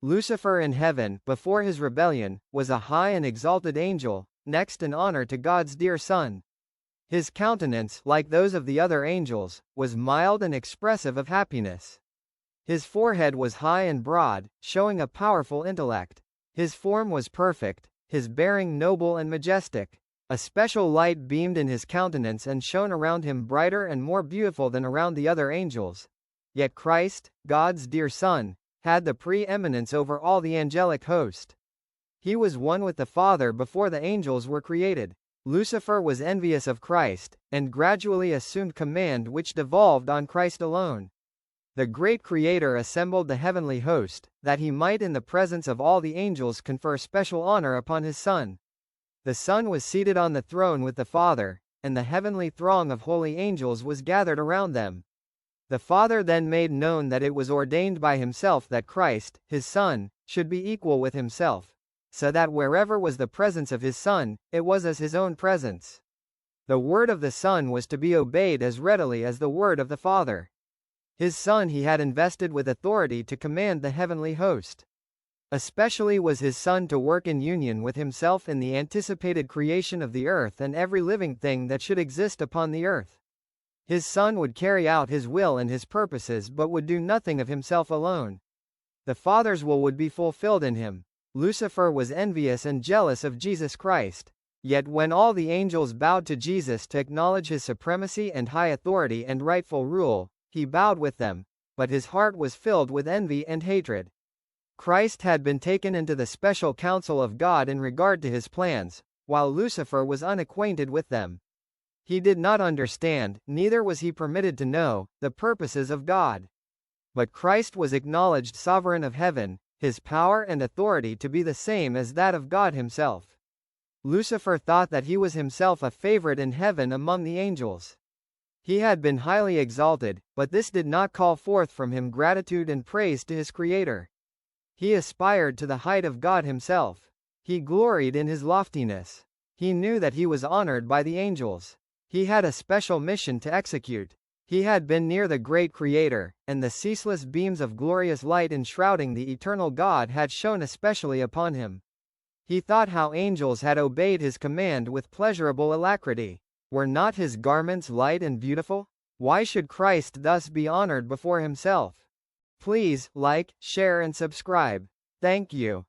Lucifer in heaven, before his rebellion, was a high and exalted angel, next in honor to God's dear Son. His countenance, like those of the other angels, was mild and expressive of happiness. His forehead was high and broad, showing a powerful intellect. His form was perfect, his bearing noble and majestic. A special light beamed in his countenance and shone around him brighter and more beautiful than around the other angels. Yet Christ, God's dear Son, had the pre-eminence over all the angelic host. He was one with the Father before the angels were created. Lucifer was envious of Christ, and gradually assumed command which devolved on Christ alone. The great Creator assembled the heavenly host, that he might in the presence of all the angels confer special honor upon his Son. The Son was seated on the throne with the Father, and the heavenly throng of holy angels was gathered around them. The Father then made known that it was ordained by himself that Christ, his Son, should be equal with himself, so that wherever was the presence of his Son, it was as his own presence. The word of the Son was to be obeyed as readily as the word of the Father. His Son he had invested with authority to command the heavenly host. Especially was his Son to work in union with himself in the anticipated creation of the earth and every living thing that should exist upon the earth. His Son would carry out his will and his purposes but would do nothing of himself alone. The Father's will would be fulfilled in him. Lucifer was envious and jealous of Jesus Christ. Yet when all the angels bowed to Jesus to acknowledge his supremacy and high authority and rightful rule, he bowed with them, but his heart was filled with envy and hatred. Christ had been taken into the special counsel of God in regard to his plans, while Lucifer was unacquainted with them. He did not understand, neither was he permitted to know, the purposes of God. But Christ was acknowledged sovereign of heaven, his power and authority to be the same as that of God himself. Lucifer thought that he was himself a favorite in heaven among the angels. He had been highly exalted, but this did not call forth from him gratitude and praise to his Creator. He aspired to the height of God himself. He gloried in his loftiness. He knew that he was honored by the angels. He had a special mission to execute. He had been near the great Creator, and the ceaseless beams of glorious light enshrouding the eternal God had shone especially upon him. He thought how angels had obeyed his command with pleasurable alacrity. Were not his garments light and beautiful? Why should Christ thus be honored before himself? Please like, share and subscribe. Thank you.